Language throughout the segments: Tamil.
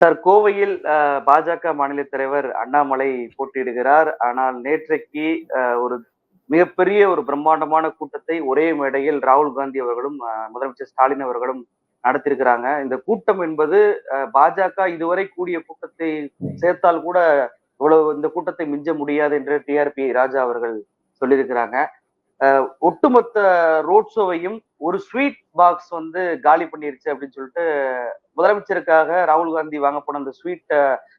சார், கோவையில் பாஜக மாநில தலைவர் அண்ணாமலை போட்டியிடுகிறார். ஆனால் நேற்றைக்கு ஒரு மிகப்பெரிய ஒரு பிரம்மாண்டமான கூட்டத்தை ஒரே மேடையில் ராகுல் காந்தி அவர்களும், முதலமைச்சர் ஸ்டாலின் அவர்களும் நடத்தியிருக்கிறாங்க. இந்த கூட்டம் என்பது பாஜக இதுவரை கூடிய கூட்டத்தை சேர்த்தால் கூட இவ்வளவு இந்த கூட்டத்தை மிஞ்ச முடியாது என்று டிஆர்பி ராஜா அவர்கள் சொல்லியிருக்கிறாங்க. ஒட்டுமொத்த ரோட் ஷோவையும் ஒரு ஸ்வீட் பாக்ஸ் வந்து காலி பண்ணிருச்சு அப்படின்னு சொல்லிட்டு முதலமைச்சருக்காக ராகுல் காந்தி வாங்க போன அந்த ஸ்வீட்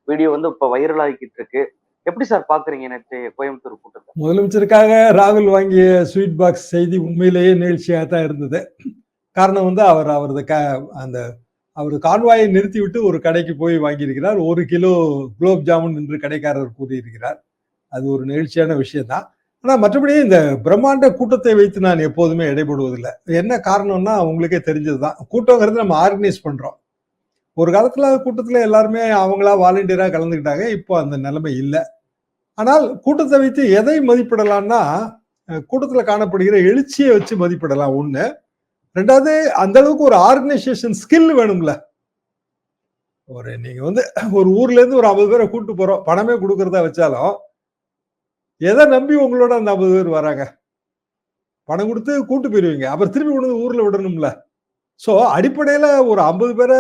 வீடியோ வந்து இப்ப வைரல் ஆகிக்கிட்டு இருக்கு. எப்படி சார் பாக்குறீங்க நேற்று கோயம்புத்தூர் கூட்டத்தை? முதலமைச்சருக்காக ராகுல் வாங்கிய ஸ்வீட் பாக்ஸ் செய்தி உண்மையிலேயே நிகழ்ச்சியாக தான் இருந்தது. காரணம் வந்து அவர் கான்வாயை நிறுத்திவிட்டு ஒரு கடைக்கு போய் வாங்கியிருக்கிறார். 1 கிலோ குலோப் ஜாமுன் என்று கடைக்காரர் கூறியிருக்கிறார். அது ஒரு நிகழ்ச்சியான விஷயம் தான். ஆனா மற்றபடி இந்த பிரம்மாண்ட கூட்டத்தை வைத்து நான் எப்போதுமே இடைபடுவதில்லை. என்ன காரணம்னா உங்களுக்கே தெரிஞ்சதுதான். கூட்டங்கிறது நம்ம ஆர்கனைஸ் பண்றோம். ஒரு காலத்துல கூட்டத்துல எல்லாருமே அவங்களா வாலண்டியரா கலந்துக்கிட்டாங்க. இப்போ அந்த நிலைமை இல்லை. ஆனால் கூட்டத்தை வைத்து எதை மதிப்பிடலாம்னா, கூட்டத்துல காணப்படுகிற எழுச்சியை வச்சு மதிப்பிடலாம் ஒண்ணு. ரெண்டாவது, அந்த அளவுக்கு ஒரு ஆர்கனைசேஷன் ஸ்கில் வேணும்ல. நீங்க வந்து ஒரு ஊர்ல இருந்து ஒரு 50 பேரை கூட்டு போறோம், பணமே கொடுக்கறதா வச்சாலும் எதை நம்பி உங்களோட அந்த 50 பேர் வராங்க? பணம் கொடுத்து கூட்டு போயிருவீங்க, அப்புறம் திருப்பி கொண்டு வந்து ஊர்ல விடணும்ல. சோ அடிப்படையில ஒரு 50 பேரை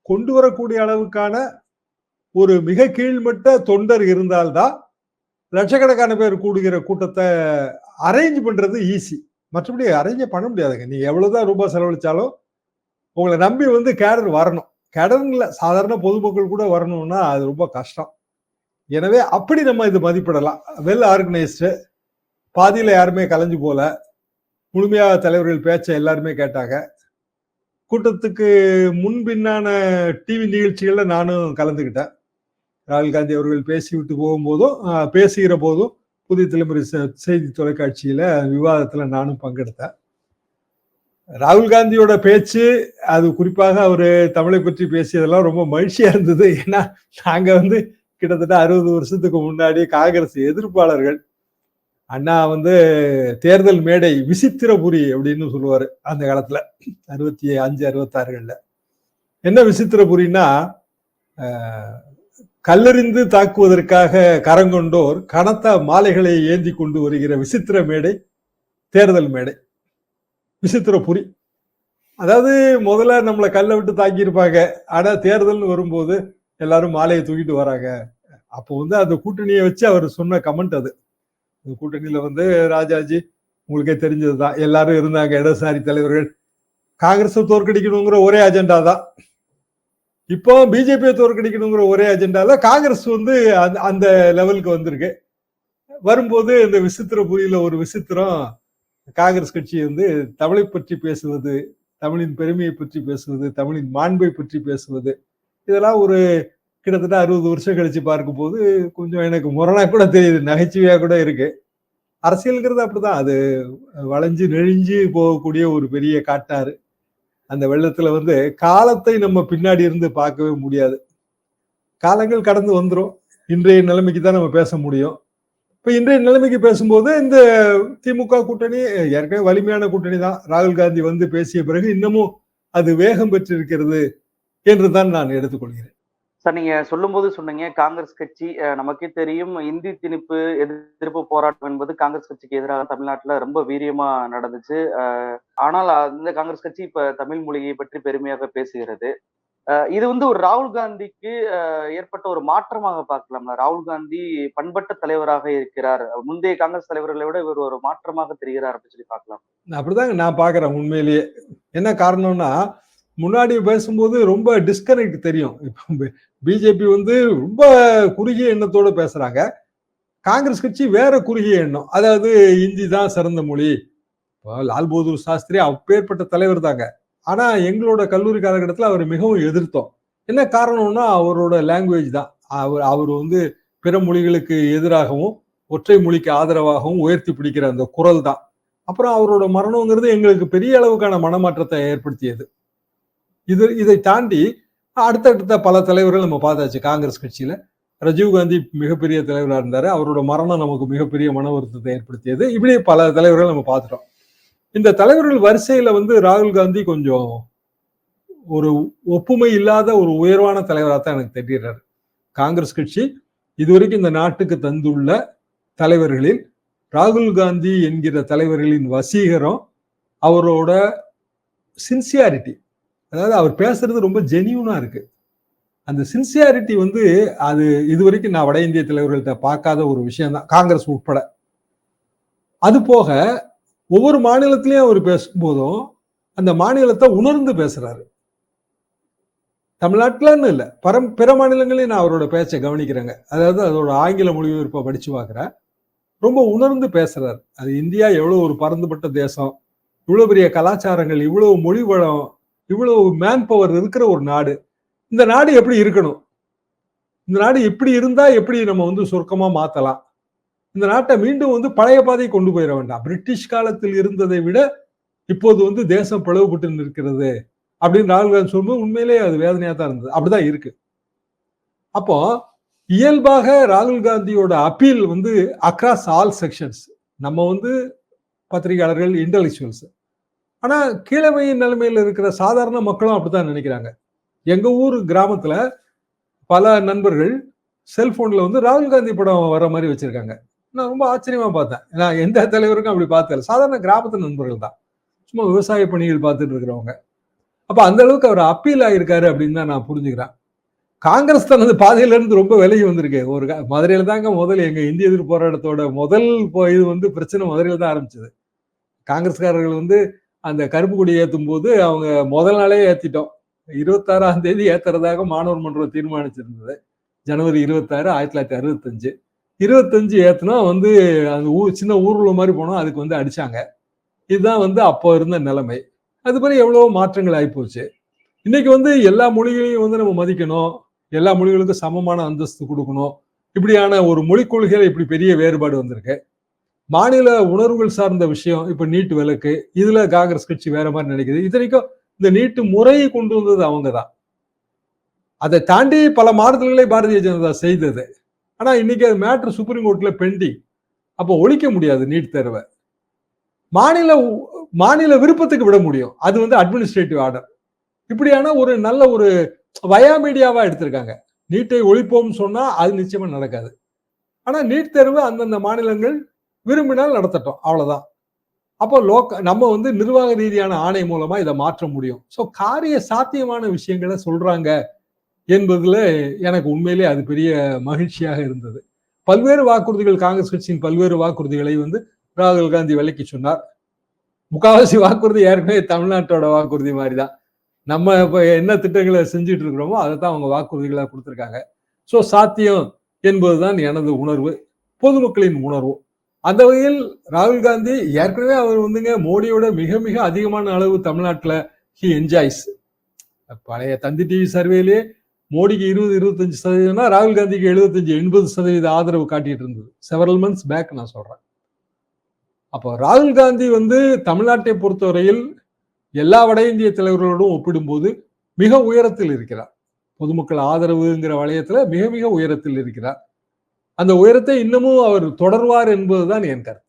கொண்டு வரக்கூடிய அளவுக்கான ஒரு மிக கீழ்மட்ட தொண்டர் இருந்தால்தான் லட்சக்கணக்கான பேர் கூடுகிற கூட்டத்தை அரேஞ்ச் பண்றது ஈஸி. மற்றபடி அரேஞ்ச் பண்ண முடியாதுங்க. நீங்க எவ்வளவுதான் ரூபாய் செலவழிச்சாலும் உங்களை நம்பி வந்து கேடர் வரணும். கேடர்ல சாதாரண பொதுமக்கள் கூட வரணும்னா அது ரொம்ப கஷ்டம். எனவே அப்படி நம்ம இது மதிப்பிடலாம். வெல் ஆர்கனைஸ்டு, பாதியில யாருமே கலைஞ்சு போல, முழுமையாக தலைவர்கள் பேச்சை எல்லாருமே கேட்டாங்க. கூட்டத்துக்கு முன்பின்னான டிவி நிகழ்ச்சிகள்ல நானும் கலந்துக்கிட்டேன். ராகுல் காந்தி அவர்கள் பேசிவிட்டு போகும்போதும் பேசுகிற போதும் புதிய தலைமுறை செய்தி தொலைக்காட்சியில விவாதத்துல நானும் பங்கெடுத்தேன். ராகுல் காந்தியோட பேச்சு, அது குறிப்பாக அவரு தமிழை பற்றி பேசியதெல்லாம் ரொம்ப மகிழ்ச்சியா இருந்தது. ஏன்னா நாங்க வந்து கிட்டத்தட்ட 60 வருஷத்துக்கு முன்னாடி காங்கிரஸ் எதிர்ப்பாளர்கள். அண்ணா வந்து தேர்தல் மேடை விசித்திரபுரி அப்படின்னு சொல்லுவாரு அந்த காலத்துல, 65, 66கள்ல. என்ன விசித்திரபுரின்னா, கல்லறிந்து தாக்குவதற்காக கரங்கொண்டோர் கனத்த மாலைகளை ஏந்தி கொண்டு வருகிற விசித்திர மேடை தேர்தல் மேடை, விசித்திரபுரி. அதாவது முதல்ல நம்மளை கல்லை விட்டு தாக்கி இருப்பாங்க, ஆனா தேர்தல்னு வரும்போது எல்லாரும் மாலையை தூக்கிட்டு வராங்க. அப்போ வந்து அந்த கூட்டணியை வச்சு அவர் சொன்ன கமெண்ட் அது. கூட்டணியில வந்து ராஜாஜி உங்களுக்கே தெரிஞ்சதுதான், எல்லாரும் இருந்தாங்க, இடதுசாரி தலைவர்கள். காங்கிரஸை தோற்கடிக்கணுங்கிற ஒரே அஜெண்டா தான். இப்போ பிஜேபியை தோற்கடிக்கணுங்கிற ஒரே அஜெண்டால காங்கிரஸ் வந்து அந்த லெவலுக்கு வந்திருக்கு. வரும்போது இந்த விசித்திரபுரியில ஒரு விசித்திரம், காங்கிரஸ் கட்சி வந்து தமிழை பற்றி பேசுவது, தமிழின் பெருமையை பற்றி பேசுவது, தமிழின் மாண்பை பற்றி பேசுவது, இதெல்லாம் ஒரு கிட்டத்தட்ட 60 வருஷம் கழிச்சு பார்க்கும் போது கொஞ்சம் எனக்கு முரணா கூட தெரியுது, நகைச்சுவையா கூட இருக்கு. அரசியல்ங்கிறது அப்படிதான், அது வளைஞ்சு நெழிஞ்சு போகக்கூடிய ஒரு பெரிய காட்டாறு. அந்த வெள்ளத்துல வந்து காலத்தை நம்ம பின்னாடி இருந்து பார்க்கவே முடியாது. காலங்கள் கடந்து வந்துடும். இன்றைய நிலைமைக்கு தான் நம்ம பேச முடியும். இப்ப இன்றைய நிலைமைக்கு பேசும்போது இந்த திமுக கூட்டணி ஏற்கனவே வலிமையான கூட்டணி தான். ராகுல் காந்தி வந்து பேசிய பிறகு இன்னமும் அது வேகம் பெற்றிருக்கிறது என்றுதான் நான் எடுத்துக்கொள்கிறேன். சார், நீங்க சொல்லும் போது சொன்னீங்க காங்கிரஸ் கட்சி, நமக்கே தெரியும் இந்தி திணிப்பு எதிர்ப்பு போராட்டம் என்பது காங்கிரஸ் கட்சிக்கு எதிராக தமிழ்நாட்டுல ரொம்ப வீரியமா நடந்துச்சு. ஆனால் இந்த காங்கிரஸ் கட்சி இப்ப தமிழ் மொழியை பற்றி பெருமையாக பேசுகிறது. இது வந்து ஒரு ராகுல் காந்திக்கு ஏற்பட்ட ஒரு மாற்றமாக பார்க்கலாம்ல. ராகுல் காந்தி பண்பட்ட தலைவராக இருக்கிறார், முந்தைய காங்கிரஸ் தலைவர்களை விட இவர் ஒரு மாற்றமாக தெரிகிறார் அப்படின்னு சொல்லி பார்க்கலாம். அப்படிதாங்க நான் பாக்குறேன். உண்மையிலேயே என்ன காரணம்னா, முன்னாடி பேசும்போது ரொம்ப டிஸ்கனெக்ட் தெரியும். இப்போ பிஜேபி வந்து ரொம்ப குறுகிய எண்ணத்தோட பேசுறாங்க, காங்கிரஸ் கட்சி வேற குறுகிய எண்ணம். அதாவது இந்தி தான் சிறந்த மொழி. லால் பகதூர் சாஸ்திரி அப்பேற்பட்ட தலைவர் தாங்க. ஆனா எங்களோட கல்லூரி காலகட்டத்தில் அவர் மிகவும் எதிர்த்தோம். என்ன காரணம்னா அவரோட லாங்குவேஜ் தான். அவர் வந்து பிற மொழிகளுக்கு எதிராகவும் ஒற்றை மொழிக்கு ஆதரவாகவும் உயர்த்தி பிடிக்கிற அந்த குரல் தான். அப்புறம் அவரோட மரணங்கிறது எங்களுக்கு பெரிய அளவுக்கான மனமாற்றத்தை ஏற்படுத்தியது. இதை தாண்டி அடுத்தடுத்த பல தலைவர்கள் நம்ம பார்த்தாச்சு காங்கிரஸ் கட்சியில. ராஜீவ்காந்தி மிகப்பெரிய தலைவராக இருந்தாரு, அவரோட மரணம் நமக்கு மிகப்பெரிய மன வருத்தத்தை ஏற்படுத்தியது. இப்படி பல தலைவர்கள் நம்ம பார்த்துட்டோம். இந்த தலைவர்கள் வரிசையில வந்து ராகுல் காந்தி கொஞ்சம் ஒரு ஒப்புமை இல்லாத ஒரு உயர்வான தலைவராக தான் எனக்கு தெரிகிறார். காங்கிரஸ் கட்சி இதுவரைக்கும் இந்த நாட்டுக்கு தந்துள்ள தலைவர்களில் ராகுல் காந்தி என்கிற தலைவர்களின் வசீகரம், அவரோட சின்சியாரிட்டி, அதாவது அவர் பேசுறது ரொம்ப ஜெனியூனா இருக்கு. அந்த சின்சியாரிட்டி அது இதுவரைக்கும் நான் வட இந்திய தலைவர்கள்ட்ட பார்க்காத ஒரு விஷயம் தான், காங்கிரஸ் உட்பட. அது போக ஒவ்வொரு மாநிலத்திலையும் அவர் பேசும்போதும் அந்த மாநிலத்தை உணர்ந்து பேசுறாரு. தமிழ்நாட்டிலன்னு இல்லை, பிற மாநிலங்களையும் நான் அவரோட பேச்சை கவனிக்கிறேங்க. அதாவது அதோட ஆங்கில மொழிபெயர்ப்பை படிச்சு பார்க்குறேன். ரொம்ப உணர்ந்து பேசுறாரு. அது இந்தியா எவ்வளவு ஒரு பரந்துபட்ட தேசம், இவ்வளவு பெரிய கலாச்சாரங்கள், இவ்வளவு மொழி வளம், இவ்வளவு மேன் பவர் இருக்கிற ஒரு நாடு. இந்த நாடு எப்படி இருக்கணும், இந்த நாடு எப்படி இருந்தா எப்படி நம்ம சுருக்கமா மாத்தலாம், இந்த நாட்டை மீண்டும் பழைய பாதையை கொண்டு போயிட வேண்டாம், பிரிட்டிஷ் காலத்தில் இருந்ததை விட இப்போது தேசம் பிளவுபட்டு நிற்கிறது அப்படின்னு ராகுல் காந்தி சொல்லும்போது உண்மையிலேயே அது வேதனையா தான் இருந்தது. அப்படிதான் இருக்கு. அப்போ இயல்பாக ராகுல் காந்தியோட அப்பீல் அக்ராஸ் ஆல் செக்ஷன்ஸ். நம்ம பத்திரிகையாளர்கள், இன்டெலெக்சுவல்ஸ், ஆனா கீழமையின் நிலைமையில் இருக்கிற சாதாரண மக்களும் அப்படித்தான் நினைக்கிறாங்க. எங்க ஊர் கிராமத்துல பல நண்பர்கள் செல்போன்ல ராகுல் காந்தி படம் வர மாதிரி வச்சிருக்காங்க. நான் ரொம்ப ஆச்சரியமா பார்த்தேன். நான் எந்த தலைவருக்கும் அப்படி பார்த்தேன். சாதாரண கிராமத்து நண்பர்கள் தான், சும்மா விவசாய பணிகள் பார்த்துட்டு இருக்கிறவங்க. அப்ப அந்த அளவுக்கு அவர் அப்பீல் ஆயிருக்காரு அப்படின்னு தான் நான் புரிஞ்சுக்கிறேன். காங்கிரஸ் தனது பாதையில இருந்து ரொம்ப விலகி வந்திருக்கு. ஒரு மதுரையில தாங்க முதல்ல எங்க இந்திய எதிர்ப்பு போராட்டத்தோட முதல் இது பிரச்சனை மதுரையில தான் ஆரம்பிச்சது. காங்கிரஸ்காரர்கள் அந்த கருப்பு கொடி ஏற்றும் போது அவங்க முதல் நாளே ஏத்திட்டோம். 26ஆம் தேதி ஏத்துறதாக மாணவர் மன்றம் தீர்மானிச்சிருந்தது. ஜனவரி 26, 1965. 25 ஏத்துனா அந்த சின்ன ஊர்வலம் மாதிரி போனோம். அதுக்கு அடிச்சாங்க. இதுதான் அப்போ இருந்த நிலைமை. அது பிறகு எவ்வளவோ மாற்றங்கள் ஆயிப்போச்சு. இன்னைக்கு எல்லா மொழிகளையும் நம்ம மதிக்கணும், எல்லா மொழிகளுக்கும் சமமான அந்தஸ்து கொடுக்கணும், இப்படியான ஒரு மொழிக் கொள்கையில இப்படி பெரிய வேறுபாடு வந்திருக்கு. மாநில உணர்வுகள் சார்ந்த விஷயம், இப்ப நீட்டு விலக்கு, இதுல காங்கிரஸ் கட்சி வேற மாதிரி நினைக்குது. இத்தனைக்கும் இந்த நீட்டு முறையை கொண்டு வந்தது அவங்கதான். அதை தாண்டி பல மாறுதல்களை பாரதிய ஜனதா செய்தது. ஆனா இன்னைக்கு அது மேட்ரு சுப்ரீம் கோர்ட்ல பெண்டிங். அப்போ ஒழிக்க முடியாது நீட் தேர்வை. மாநில விருப்பத்துக்கு விட முடியும். அது அட்மினிஸ்ட்ரேட்டிவ் ஆர்டர். இப்படியான ஒரு நல்ல ஒரு வயா மீடியாவா எடுத்திருக்காங்க. நீட்டை ஒழிப்போம் சொன்னா அது நிச்சயமா நடக்காது. ஆனா நீட் தேர்வு அந்தந்த மாநிலங்கள் விரும்பினால் நடத்தட்டும், அவ்வளவுதான். அப்போ நம்ம நிர்வாக ரீதியான ஆணை மூலமா இதை மாற்ற முடியும். ஸோ காரிய சாத்தியமான விஷயங்களை சொல்றாங்க என்பதுல எனக்கு உண்மையிலே அது பெரிய மகிழ்ச்சியாக இருந்தது. பல்வேறு வாக்குறுதிகள், காங்கிரஸ் கட்சியின் பல்வேறு வாக்குறுதிகளை ராகுல் காந்தி விலக்கி சொன்னார். முக்காவாசி வாக்குறுதி ஏற்கனவே தமிழ்நாட்டோட வாக்குறுதி மாதிரிதான். நம்ம இப்ப என்ன திட்டங்களை செஞ்சுட்டு இருக்கிறோமோ அதை தான் அவங்க வாக்குறுதிகளா கொடுத்திருக்காங்க. ஸோ சாத்தியம் என்பதுதான் எனது உணர்வு, பொதுமக்களின் உணர்வு. அந்த வகையில் ராகுல் காந்தி ஏற்கனவே அவர் மோடியோட மிக மிக அதிகமான அளவு தமிழ்நாட்டில் ஹி என்ஜாய்ஸ். பழைய தந்தி டிவி சர்வேலேயே மோடிக்கு 20-25%, ராகுல் காந்திக்கு 75-80% ஆதரவு காட்டிட்டு இருந்தது. செவரல் மந்த்ஸ் பேக் நான் சொல்றேன். அப்போ ராகுல் காந்தி தமிழ்நாட்டை பொறுத்தவரையில் எல்லா வட இந்திய தலைவர்களோடும் ஒப்பிடும்போது மிக உயரத்தில் இருக்கிறார். பொதுமக்கள் ஆதரவுங்கிற வளையத்துல மிக மிக உயரத்தில் இருக்கிறார். அந்த உயரத்தை இன்னமும் அவர் தொடர்வார் என்பதுதான் என் கருத்து.